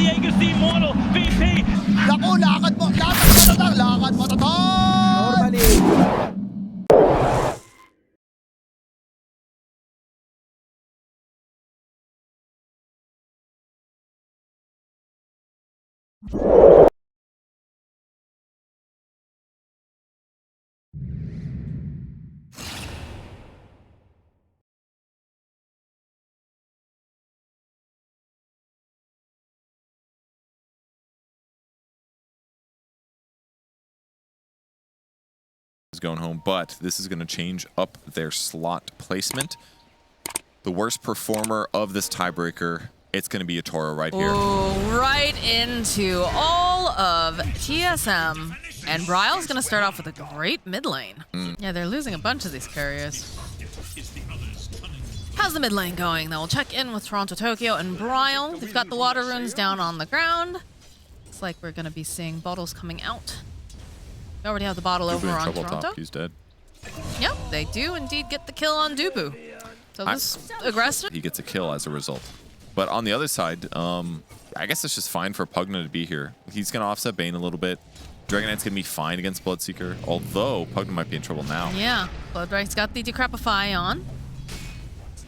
Diego si Moro, VP. Naku, lakad mo tatang, lakad mo tatang! Normally. Is going home, but this is going to change up their slot placement. The worst performer of this tiebreaker, it's going to be a Toro right here. Ooh, right into all of TSM. And Bryle's going to start off with a great mid lane. Yeah, they're losing a bunch of these carriers. How's the mid lane going, though? We'll check in with Toronto, Tokyo, and Bryle. They've got the water runes down on the ground. Looks like we're going to be seeing bottles coming out. We already have the bottle over on Toronto. Top. He's dead. Yep, they do indeed get the kill on Dubu. So this aggressive. He gets a kill as a result. But on the other side, I guess it's just fine for Pugna to be here. He's going to offset Bane a little bit. Dragon Knight's going to be fine against Bloodseeker, although Pugna might be in trouble now. Yeah, Bloodright's got the Decrepify on.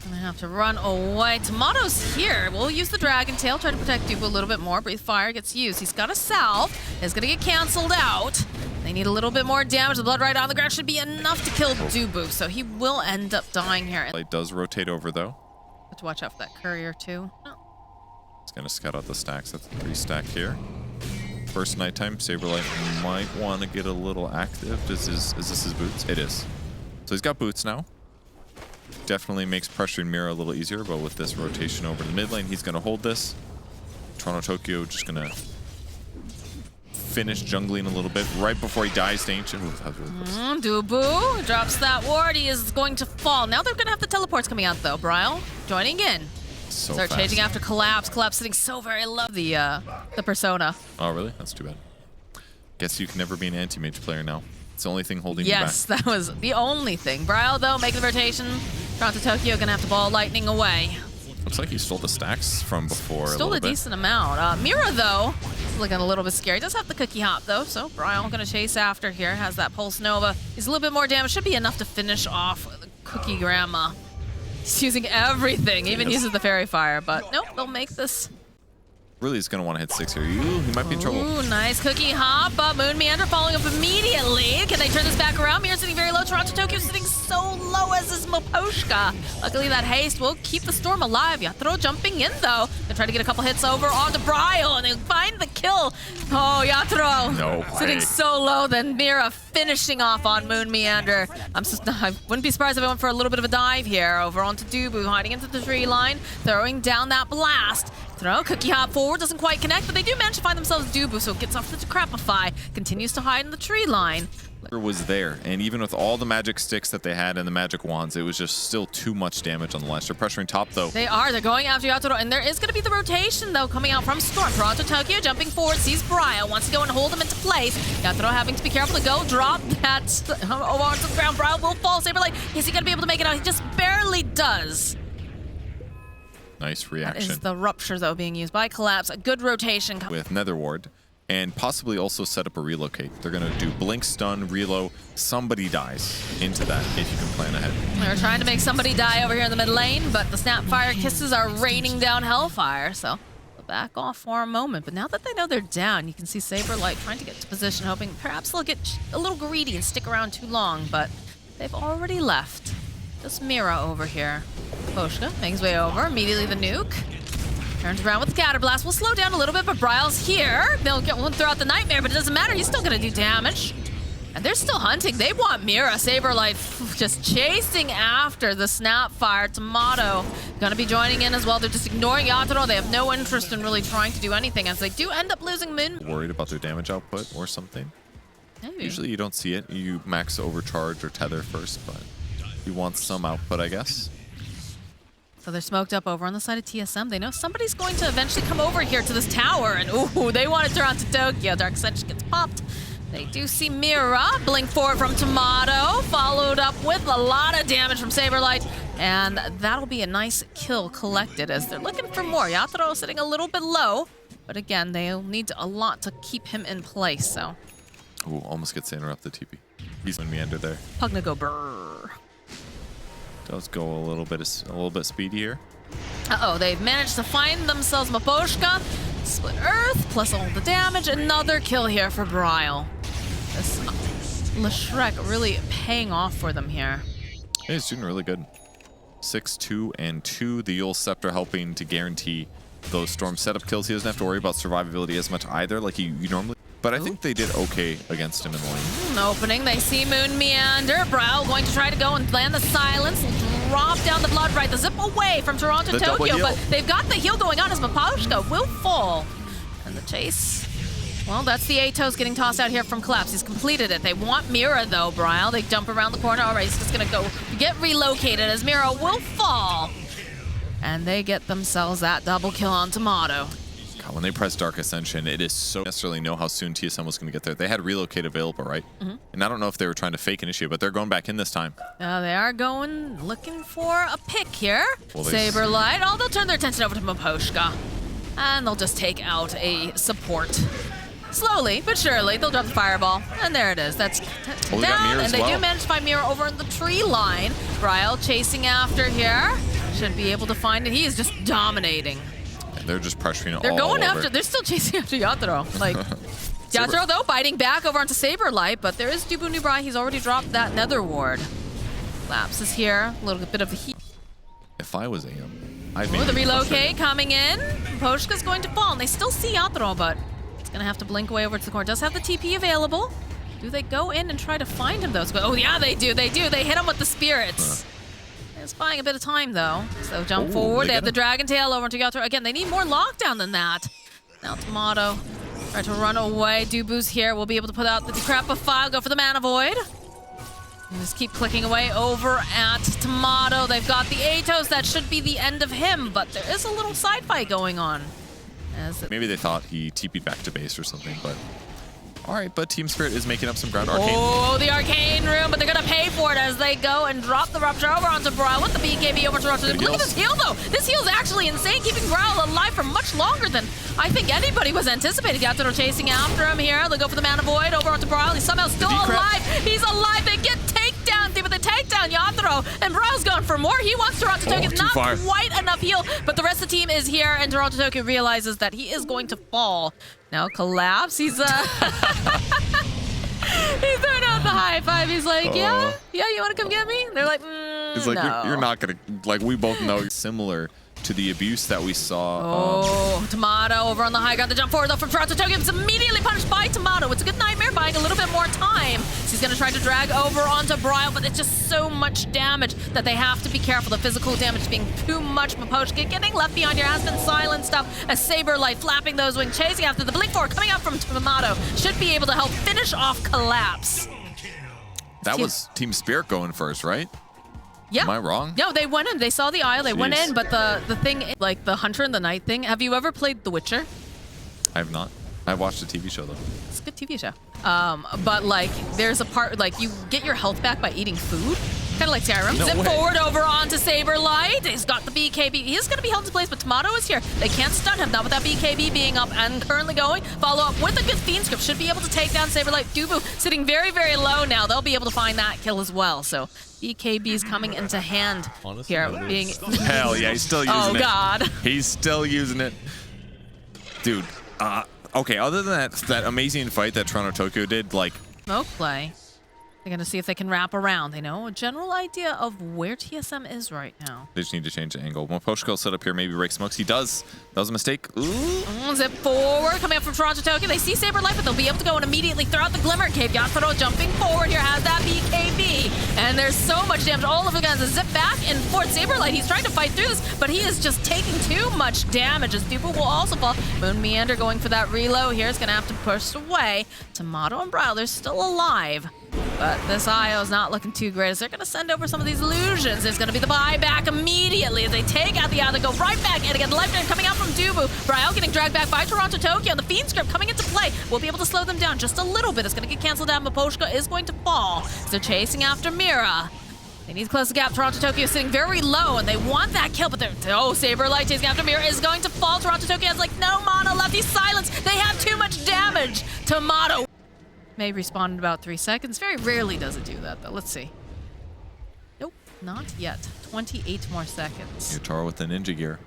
Gonna have to run away. Tomato's here. We'll use the Dragon Tail, try to protect Dubu a little bit more. Breathe Fire gets used. He's got a salve. It's gonna get canceled out. They need a little bit more damage. The Blood right on the ground should be enough to kill Dubu, so he will end up dying here. It does rotate over though. Have to watch out for that courier too. Oh. He's gonna scout out the stacks. That's 3 stack here. First nighttime, Saberlight might want to get a little active. Is this his boots? It is. So he's got boots now. Definitely makes pressuring Mira a little easier, but with this rotation over the mid lane, he's gonna hold this. Toronto Tokyo just gonna finish jungling a little bit right before he dies to Ancient. Ooh, that was really close. Dubu drops that ward. He is going to fall. Now they're going to have the teleports coming out, though. Bryle joining in. So Start fast. changing after Collapse. Collapse sitting so very low. The persona. Oh, really? That's too bad. Guess you can never be an anti-mage player now. It's the only thing holding you back. Yes, that was the only thing. Bryle, though, making the rotation. Toronto Tokyo going to have to ball lightning away. Looks like he stole the stacks from before. Stole a decent amount. Mira, though, is looking a little bit scary. Does have the cookie hop, though, so Bryle going to chase after here. Has that Pulse Nova. He's a little bit more damage. Should be enough to finish off the Cookie Grandma. He's using everything, even uses the Fairy Fire, but nope, they'll make this. Really is going to want to hit 6 here. Ooh, he might be in trouble. Ooh, nice cookie hop. Moon Meander following up immediately. Can they turn this back around? Mira sitting very low. Toronto Tokyo sitting so low as is Moposhka. Luckily, that haste will keep the storm alive. Yatoro jumping in, though. They try to get a couple hits over onto Bryle, and they find the kill. Oh, Yatoro. No way. Sitting so low, then Mira finishing off on Moon Meander. I wouldn't be surprised if I went for a little bit of a dive here. Over onto Dubu, hiding into the tree line, throwing down that blast. Throw, cookie hop forward, doesn't quite connect, but they do manage to find themselves Dubu, so it gets off the Decrepify, continues to hide in the tree line. Was there, and even with all the magic sticks that they had and the magic wands, it was just still too much damage on the ledge. They're pressuring top, though. They're going after Yatoro, and there is going to be the rotation, though, coming out from Storm. Toronto Tokyo jumping forward, sees Bryle, wants to go and hold him into place. Yatoro having to be careful to go, drop that onto the ground. Bryle will fall. Saberlight, is he going to be able to make it out? He just barely does. Nice reaction. That is the rupture, though, being used by Collapse. A good rotation. With Nether Ward, and possibly also set up a relocate. They're going to do blink, stun, reload. Somebody dies into that if you can plan ahead. They're trying to make somebody die over here in the mid lane, but the Snapfire Kisses are raining down Hellfire, so they'll back off for a moment. But now that they know they're down, you can see Saberlight trying to get to position, hoping perhaps they'll get a little greedy and stick around too long, but they've already left. Just Mira over here. Poshka makes his way over. Immediately the nuke. Turns around with the Scatterblast. We'll slow down a little bit, but Bryle's here. They'll get one throughout the Nightmare, but it doesn't matter. He's still going to do damage. And they're still hunting. They want Mira. Saberlight just chasing after the Snapfire. Tomato going to be joining in as well. They're just ignoring Yatoro. They have no interest in really trying to do anything, as they do end up losing Moon. Worried about their damage output or something? Maybe. Usually you don't see it. You max overcharge or tether first, but you want some output, I guess. So they're smoked up over on the side of TSM. They know somebody's going to eventually come over here to this tower, and ooh, they want to turn on to Tokyo. Dark Ascension gets popped. They do see Mira blink forward from Tomato, followed up with a lot of damage from Saberlight, and that'll be a nice kill collected as they're looking for more. Yatoro sitting a little bit low. But again, they'll need a lot to keep him in place, so. Ooh, almost gets to interrupt the TP. He's in meander there. Pugna go brrr. Does go a little bit speedier. Uh-oh, they've managed to find themselves Maposhka. Split Earth, plus all the damage. Another kill here for Bryle. This Leshrek really paying off for them here. Yeah, he's doing really good. 6-2 and 2. The Yule Scepter helping to guarantee those Storm setup kills. He doesn't have to worry about survivability as much either, like you normally. But I think they did okay against him in the lane. Opening, they see Moon Meander. Bryle going to try to go and land the silence. Drop down the blood right, the zip away from Toronto The double Tokyo. heal. But they've got the heal going on as Maposhka will fall. And the chase. Well, that's the Atos getting tossed out here from Collapse. He's completed it. They want Mira, though, Bryle. They jump around the corner. All right, he's just going to go get relocated as Mira will fall. And they get themselves that double kill on Tomato. God, when they press Dark Ascension, it is so necessarily know how soon TSM was going to get there. They had relocate available, right? And I don't know if they were trying to fake an issue, but they're going back in this time. They are going, looking for a pick here. Well, Saberlight. Oh, they'll turn their attention over to Maposhka. And they'll just take out a support. Slowly, but surely, they'll drop the fireball. And there it is. That's Well, they got down. Mira And as they well. do manage to find Mira over in the tree line. Bryle chasing after here. Should be able to find it. He is just dominating. And they're just pressuring it They're all going over. after, they're still chasing after Yatoro. Like, Yatoro, though, biting back over onto Saberlight, but there is Dubu Nubrai. He's already dropped that Nether Ward. Lapse is here. A little bit of the heat. If I was AM, I'd Oh, make the it relocate coming in. Poshka's going to fall, and they still see Yatoro, but it's going to have to blink away over to the corner. Does have the TP available. Do they go in and try to find him, though? Oh, yeah, they do. They do. They hit him with the spirits. It's buying a bit of time, though. So jump forward. They have the Dragon Tail over to Yatoro. Again, they need more lockdown than that. Now Tomato try to run away. Dubu's here. We'll be able to put out the Decrepit File. Go for the Mana Void. And just keep clicking away over at Tomato. They've got the Atos. That should be the end of him, but there is a little side fight going on. Maybe they thought he TP'd back to base or something, but all right. But Team Spirit is making up some ground. Arcane. Oh, the Arcane Room, but they're going to pay for it as they go and drop the Rupture over onto Bryle with the BKB over to Rupture. Look at this heal, though. This heal is actually insane, keeping Bryle alive for much longer than I think anybody was anticipating. Yatoro chasing after him here. They'll go for the Mana Void over onto Bryle. He's somehow still alive. He's alive. They get takedown. But they take down Yatoro, and Bryle's going for more. He wants Toronto Tokyo. Not quite enough heal, but the rest of the team is here, and Toronto Tokyo realizes that he is going to fall. Now Collapse. He's He's throwing out the high five. He's like, yeah, you want to come get me? They're like, He's like, no. you're not gonna, like, we both know. Similar to the abuse that we saw. Oh, Tomato over on the high ground. The jump forward though from Toronto Tokyo. It's immediately punished by Tomato. It's a good nightmare, buying a little bit more time. So he's going to try to drag over onto Bryle, but it's just so much damage that they have to be careful. The physical damage being too much. Maposhka getting left behind here has been silenced up. A Saberlight flapping those wings, chasing after the Blink 4 coming up from Tomato. Should be able to help finish off Collapse. That was Team Spirit going first, right? Yeah. Am I wrong? No, they went in. They saw the Isle. They went Jeez. in, but the thing, like the Hunter in the Night thing. Have you ever played The Witcher? I have not. I've watched the TV show though. It's a good TV show. But like, there's a part like you get your health back by eating food. Kind of like Skyrim. No Zip way. forward over onto Saberlight. He's got the BKB. He is going to be held in place, but Tomato is here. They can't stun him. Not with that BKB being up and currently going. Follow up with a good Fiend Script. Should be able to take down Saberlight. Dubu sitting very, very low now. They'll be able to find that kill as well. So BKB is coming into hand here. Being Hell yeah, he's still using it. Oh, God. He's still using it. Dude, okay, other than that amazing fight that Toronto Tokyo did, like... Smoke play. They're going to see if they can wrap around. They know a general idea of where TSM is right now. They just need to change the angle. Maposhka will set up here, maybe break smokes. He does. That was a mistake. Ooh. Zip forward, coming up from Toronto Tokyo. They see Saberlight, but they'll be able to go and immediately throw out the Glimmer Cape. Yatoro jumping forward here, has that BKB. And there's so much damage. All of the guys zip back and forth. Saberlight, he's trying to fight through this, but he is just taking too much damage as people will also fall. Moon Meander going for that reload here is going to have to push away. Tomato and Bryle, they're still alive. But this IO is not looking too great as they're going to send over some of these illusions. There's going to be the buyback immediately as they take out the IO. They go right back and again, the life drain coming out from Dubu. Bryle getting dragged back by Toronto Tokyo. The Fiend Script coming into play. We'll be able to slow them down just a little bit. It's going to get canceled out. Maposhka is going to fall. So they're chasing after Mira. They need to close the gap. Toronto Tokyo sitting very low, and they want that kill, but they're... Oh, Saberlight chasing after Mira is going to fall. Toronto Tokyo has, like, no mana left. He's silenced. They have too much damage. Tomato may respawn in about 3 seconds. Very rarely does it do that, though. Let's see. Nope, not yet. 28 more seconds. Yutaro with the ninja gear.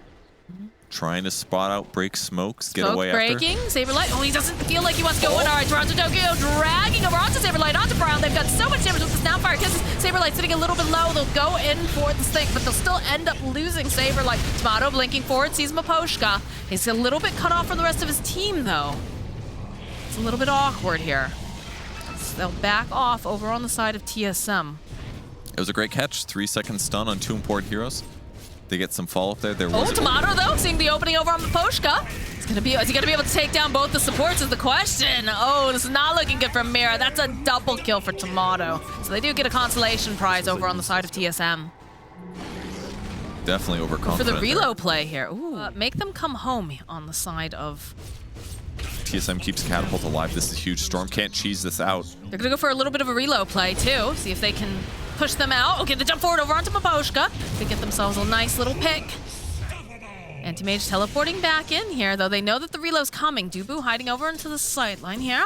Trying to spot out, break smokes, get Smoke away breaking. after. Saberlight. Oh, he doesn't feel like he wants to go in. All right, Toronto Tokyo dragging over onto Saberlight, onto Brown. They've got so much damage with the Snapfire Kisses. Saberlight sitting a little bit low. They'll go in for the stink, but they'll still end up losing Saberlight. Tomato blinking forward, sees Miposhka. He's a little bit cut off from the rest of his team, though. It's a little bit awkward here. So they'll back off over on the side of TSM. It was a great catch. 3-second stun on 2 important heroes. They get some follow-up there. There was Tomato, though, seeing the opening over on Miposhka. Is he going to be able to take down both the supports is the question. Oh, this is not looking good for Mira. That's a double kill for Tomato. So they do get a consolation prize over on the side of TSM. Definitely overconfident. For the reload play here. Ooh, make them come home on the side of... TSM keeps Catapult alive. This is huge. Storm can't cheese this out. They're going to go for a little bit of a reload play, too. See if they can push them out. Okay, the jump forward over onto Miposhka. They get themselves a nice little pick. Anti-Mage teleporting back in here, though. They know that the reload's coming. Dubu hiding over into the sideline here.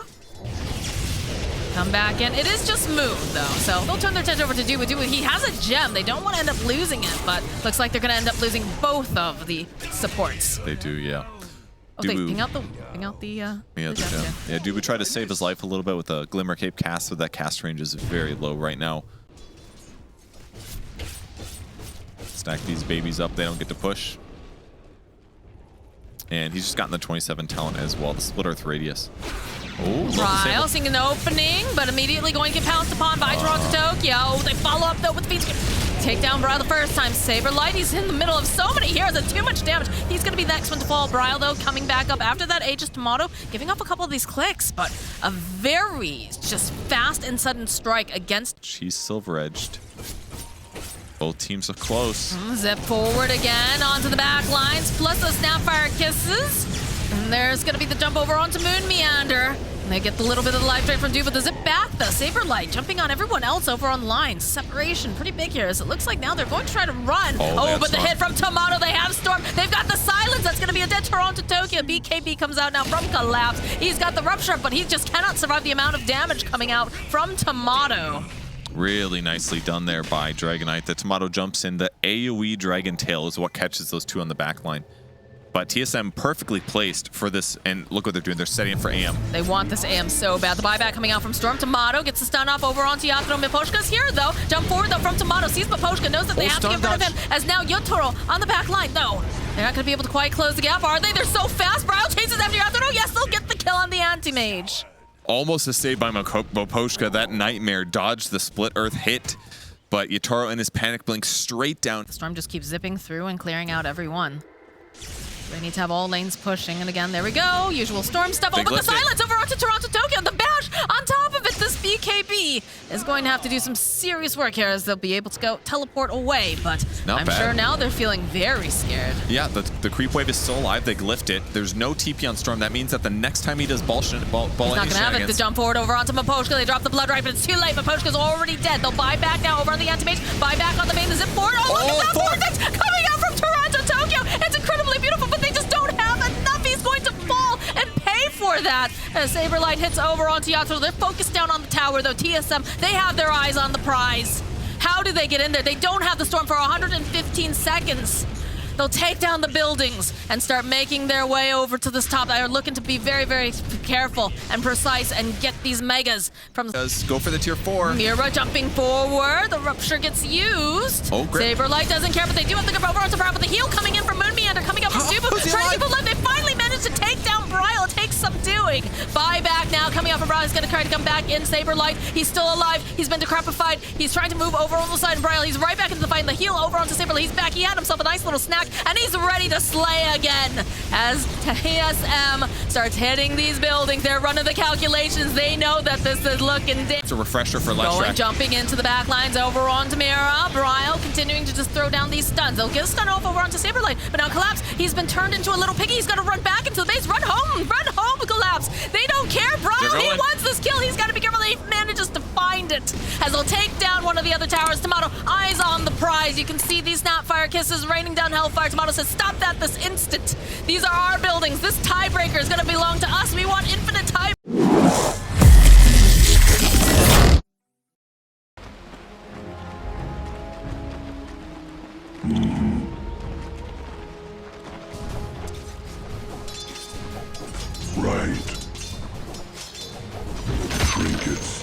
Come back in. It is just Moon, though, so they'll turn their attention over to Dubu. Dubu, he has a gem. They don't want to end up losing it, but looks like they're going to end up losing both of the supports. They do, yeah. Oh, they ping out the gem. Yeah, Dubu tried to save his life a little bit with a Glimmer Cape cast, but that cast range is very low right now. Stack these babies up. They don't get to push. And he's just gotten the 27 talent as well, the Split Earth Radius. Oh, Ryle seeing an opening, but immediately going to get pounced upon by Toronto Tokyo. They follow up, though, with feet. Take down Bryle the first time. Saberlight, he's in the middle of so many heroes and too much damage. He's going to be the next one to fall. Bryle, though, coming back up after that Aegis Tomato, giving up a couple of these clicks, but a very just fast and sudden strike against... She's silver-edged. Both teams are close. Zip forward again onto the back lines, plus the Snapfire Kisses. And there's going to be the jump over onto Moon Meander. And they get the little bit of the life drain from Dubu, but the zip back, though. Saberlight jumping on everyone else over on lines. Separation pretty big here, as it looks like now they're going to try to run. Oh, but the hit from Tomato, they have Storm. They've got the silence. That's going to be a dead Toronto Tokyo. BKB comes out now from Collapse. He's got the Rupture, but he just cannot survive the amount of damage coming out from Tomato. Really nicely done there by Dragonite. The Tomato jumps in. The AoE Dragon Tail is what catches those two on the back line. But TSM perfectly placed for this, and look what they're doing. They're setting up for AM. They want this AM so bad. The buyback coming out from Storm. Tomato gets the stun off over onto Yatoro. Miposhka's here, though. Jump forward, though, from Tomato. Sees Miposhka, knows that they have to get rid of him, as now Yotaro on the back line. No, they're not going to be able to quite close the gap, are they? They're so fast. Bryle chases after Yatoro. Yes, they'll get the kill on the Anti-Mage. Almost a save by Miposhka. That Nightmare dodged the Split Earth hit, but Yatoro in his panic blink straight down. The Storm just keeps zipping through and clearing out everyone. They need to have all lanes pushing, and again, there we go. Usual Storm stuff. Oh, but the silence over onto Toronto Tokyo. The bash on top of it. This BKB is going to have to do some serious work here, as they'll be able to go teleport away. But I'm sure now they're feeling very scared. Yeah, the creep wave is still alive. They glyphed it. There's no TP on Storm. That means that the next time he does ball he's not going to have it. The jump forward over onto Miposhka. They drop the blood right, but it's too late. Miposhka's already dead. They'll buy back now over on the Anti-Mage. Buy back on the main. The zip forward. Oh, look at that vortex coming out from Toronto Tokyo. It's incredibly beautiful, but they just don't have enough. He's going to fall and pay for that. As Saberlight hits over onto Yatoro. They're focused down on the tower, though. TSM, they have their eyes on the prize. How do they get in there? They don't have the Storm for 115 seconds. They'll take down the buildings and start making their way over to this top. They are looking to be very, very careful and precise and get these megas from the... Go for the tier 4. Mira jumping forward. The Rupture gets used. Oh, great. Saberlight doesn't care, but they do have to go over onto Bryle. But the heal coming in from Moon Meander, coming up from Dubu. Trying to keep alive. They finally managed to take down Bryle. It takes some doing. Buyback now coming out from Bryle. He's going to try to come back in. Saberlight, he's still alive. He's been decrepified. He's trying to move over on the side of Bryle. He's right back into the fight. And the heal over onto Saberlight. He's back. He had himself a nice little snack. And he's ready to slay again as TSM starts hitting these buildings. They're running the calculations. They know that this is looking... It's a refresher for Leshrac. Jumping into the back lines over onto Mira. Bryle continuing to just throw down these stuns. They'll get a stun off over onto Saberlight, but now Collapse, he's been turned into a little piggy. He's got to run back into the base. Run home, Collapse. They don't care. Bryle, he wants this kill. He's got to be careful that he manages to fire find it as they'll take down one of the other towers. Tomato, eyes on the prize. You can see these Snapfire kisses raining down Hellfire. Tomato says, stop that this instant. These are our buildings. This tiebreaker is going to belong to us. We want infinite tie. Right. Trinkets.